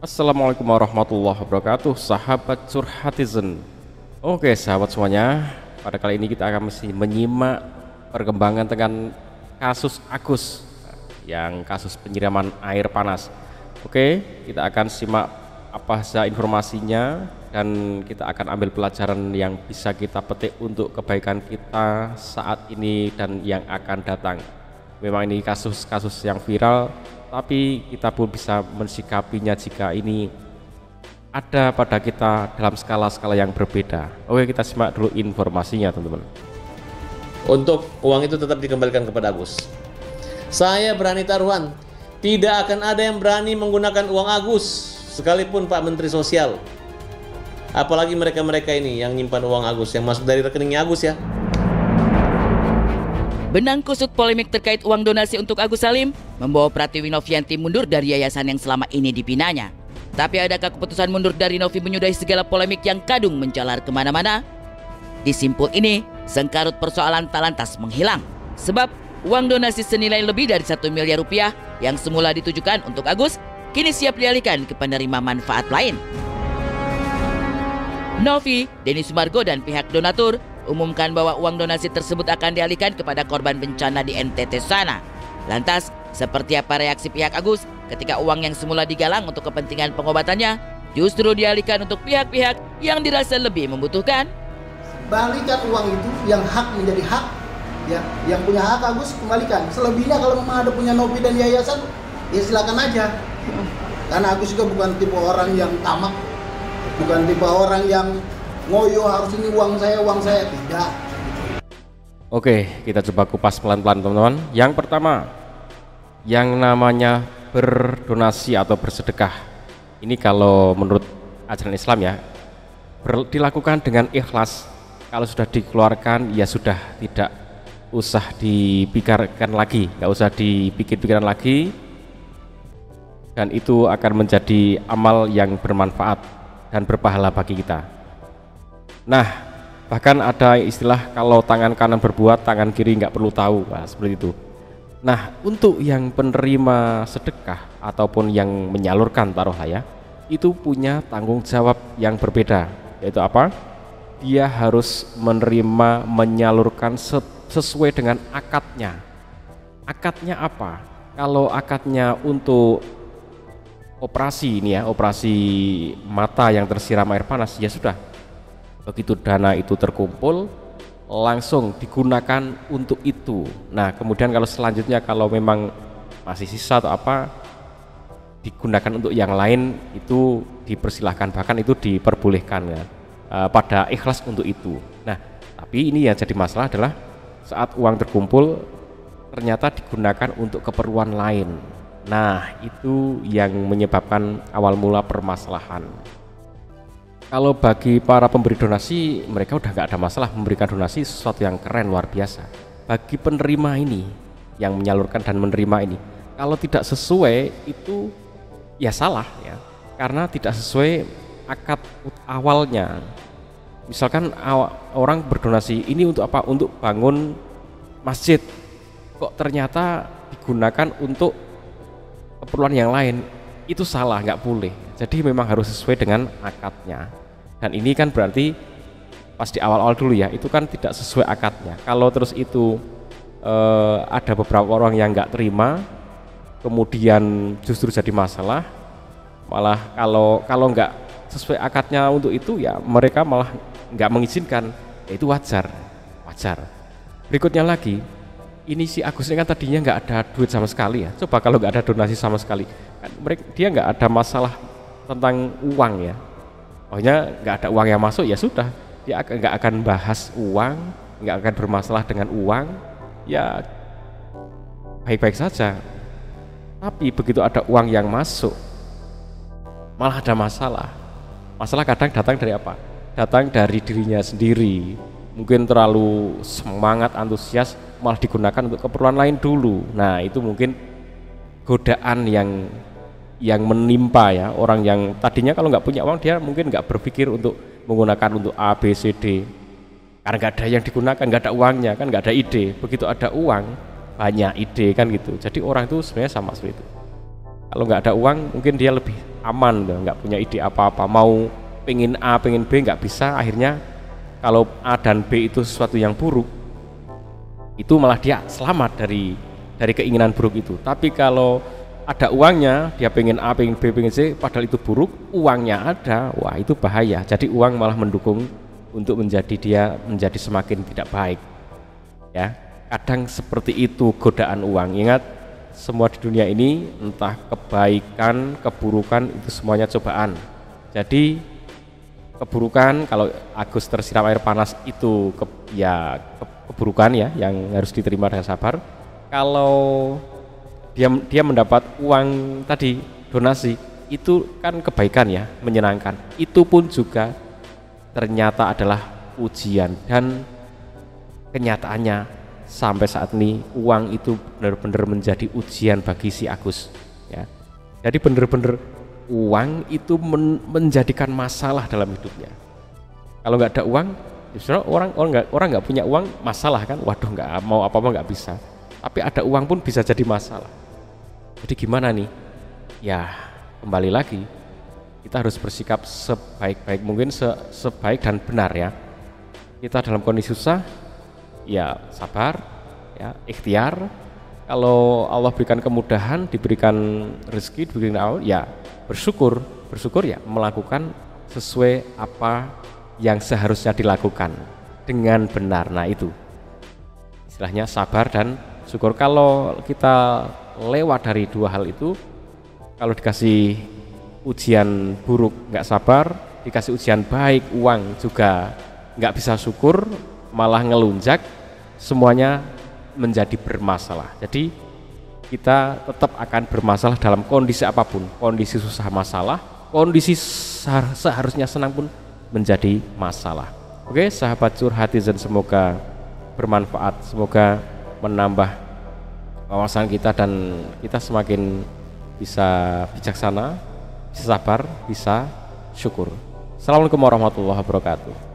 Assalamualaikum warahmatullahi wabarakatuh, sahabat curhatizen. Oke, sahabat semuanya, pada kali ini kita akan menyimak perkembangan dengan kasus Agus, yang kasus penyiraman air panas. Oke, kita akan simak apa saja informasinya dan kita akan ambil pelajaran yang bisa kita petik untuk kebaikan kita saat ini dan yang akan datang. Memang ini kasus-kasus yang viral, tapi kita pun bisa mensikapinya jika ini ada pada kita dalam skala-skala yang berbeda. Oke, kita simak dulu informasinya, teman-teman. Untuk uang itu tetap dikembalikan kepada Agus. Saya berani taruhan, tidak akan ada yang berani menggunakan uang Agus, sekalipun Pak Menteri Sosial. Apalagi mereka-mereka ini yang nyimpan uang Agus, yang masuk dari rekeningnya Agus ya. Benang kusut polemik terkait uang donasi untuk Agus Salim membawa Pratiwi Novianti mundur dari yayasan yang selama ini dibinanya. Tapi adakah keputusan mundur dari Novi menyudahi segala polemik yang kadung menjalar kemana-mana? Di simpul ini, sengkarut persoalan tak lantas menghilang. Sebab uang donasi senilai lebih dari 1 miliar rupiah yang semula ditujukan untuk Agus, kini siap dialihkan ke penerima manfaat lain. Novi, Denny Sumargo dan pihak donatur umumkan bahwa uang donasi tersebut akan dialihkan kepada korban bencana di NTT sana. Lantas, seperti apa reaksi pihak Agus ketika uang yang semula digalang untuk kepentingan pengobatannya justru dialihkan untuk pihak-pihak yang dirasa lebih membutuhkan? Balikan uang itu, yang hak menjadi hak, ya, yang punya hak Agus kembalikan. Selebihnya kalau memang ada punya Novi dan yayasan, ya silakan aja. Karena Agus juga bukan tipe orang yang tamak, bukan tipe orang yang ngoyo harus ini uang saya, tidak. Oke, kita coba kupas pelan-pelan, teman-teman. Yang pertama, yang namanya berdonasi atau bersedekah, ini kalau menurut ajaran Islam ya, dilakukan dengan ikhlas. Kalau sudah dikeluarkan, ya sudah, tidak usah dipikirkan lagi, nggak usah dipikir-pikiran lagi, dan itu akan menjadi amal yang bermanfaat dan berpahala bagi kita. Nah, bahkan ada istilah kalau tangan kanan berbuat, tangan kiri nggak perlu tahu, nah, seperti itu. Nah, untuk yang penerima sedekah ataupun yang menyalurkan, taruhlah ya, itu punya tanggung jawab yang berbeda, yaitu apa? Dia harus menerima, menyalurkan sesuai dengan akadnya. Akadnya apa? Kalau akadnya untuk operasi ini ya, operasi mata yang tersiram air panas, ya sudah. Begitu dana itu terkumpul, langsung digunakan untuk itu. Nah, kemudian kalau selanjutnya kalau memang masih sisa atau apa, digunakan untuk yang lain, itu dipersilahkan, bahkan itu diperbolehkan ya, pada ikhlas untuk itu. Nah, tapi ini yang jadi masalah adalah saat uang terkumpul ternyata digunakan untuk keperluan lain. Nah, itu yang menyebabkan awal mula permasalahan. Kalau bagi para pemberi donasi, mereka udah nggak ada masalah memberikan donasi, sesuatu yang keren, luar biasa. Bagi penerima ini, yang menyalurkan dan menerima ini, kalau tidak sesuai itu ya salah ya, karena tidak sesuai akad awalnya. Misalkan orang berdonasi ini untuk apa? Untuk bangun masjid, kok ternyata digunakan untuk keperluan yang lain, itu salah, nggak boleh. Jadi memang harus sesuai dengan akadnya. Dan ini kan berarti pas di awal-awal dulu ya, itu kan tidak sesuai akadnya. Kalau terus itu ada beberapa orang yang nggak terima, kemudian justru jadi masalah. Malah kalau nggak sesuai akadnya untuk itu ya mereka malah nggak mengizinkan, ya itu wajar. Berikutnya lagi, ini si Agus ini kan tadinya nggak ada duit sama sekali ya. Coba kalau nggak ada donasi sama sekali, kan dia nggak ada masalah tentang uang ya. Pokoknya nggak ada uang yang masuk, ya sudah, dia nggak akan bahas uang, nggak akan bermasalah dengan uang, ya baik-baik saja. Tapi begitu ada uang yang masuk, malah ada masalah. Masalah kadang datang dari apa? Datang dari dirinya sendiri. Mungkin terlalu semangat, antusias, malah digunakan untuk keperluan lain dulu. Nah, itu mungkin godaan yang menimpa ya, orang yang tadinya kalau nggak punya uang, dia mungkin nggak berpikir untuk menggunakan untuk A, B, C, D, karena nggak ada yang digunakan, nggak ada uangnya kan, nggak ada ide. Begitu ada uang, banyak ide kan gitu. Jadi orang itu sebenarnya sama seperti itu. Kalau nggak ada uang, mungkin dia lebih aman, nggak punya ide apa-apa, mau pengen A pengen B nggak bisa, akhirnya kalau A dan B itu sesuatu yang buruk, itu malah dia selamat dari keinginan buruk itu. Tapi kalau ada uangnya, dia pengen A pengen B pengen C, padahal itu buruk, uangnya ada, wah itu bahaya. Jadi uang malah mendukung untuk dia menjadi semakin tidak baik. Ya, kadang seperti itu godaan uang. Ingat, semua di dunia ini entah kebaikan, keburukan itu semuanya cobaan. Jadi keburukan, kalau Agus tersiram air panas itu keburukan ya, yang harus diterima dengan sabar. Kalau dia mendapat uang tadi, donasi, itu kan kebaikan ya, menyenangkan. Itu pun juga ternyata adalah ujian, dan kenyataannya sampai saat ini uang itu benar-benar menjadi ujian bagi si Agus ya. Jadi benar-benar uang itu menjadikan masalah dalam hidupnya. Kalau nggak ada uang, justru orang nggak punya uang masalah kan, waduh nggak mau apa-apa nggak bisa. Tapi ada uang pun bisa jadi masalah. Jadi gimana nih? Ya kembali lagi, kita harus bersikap sebaik-baik mungkin, sebaik dan benar ya. Kita dalam kondisi susah, ya sabar, ya ikhtiar. Kalau Allah berikan kemudahan, diberikan rezeki, diberikan awal, ya bersyukur ya, melakukan sesuai apa yang seharusnya dilakukan dengan benar. Nah itu istilahnya sabar dan syukur. Kalau kita lewat dari dua hal itu, kalau dikasih ujian buruk nggak sabar, dikasih ujian baik uang juga nggak bisa syukur, malah ngelunjak, semuanya menjadi bermasalah. Jadi kita tetap akan bermasalah dalam kondisi apapun, kondisi susah masalah, kondisi seharusnya senang pun menjadi masalah. Oke sahabat Curhatizen, semoga bermanfaat, semoga menambah wawasan kita dan kita semakin bisa bijaksana, bisa sabar, bisa syukur. Assalamualaikum warahmatullahi wabarakatuh.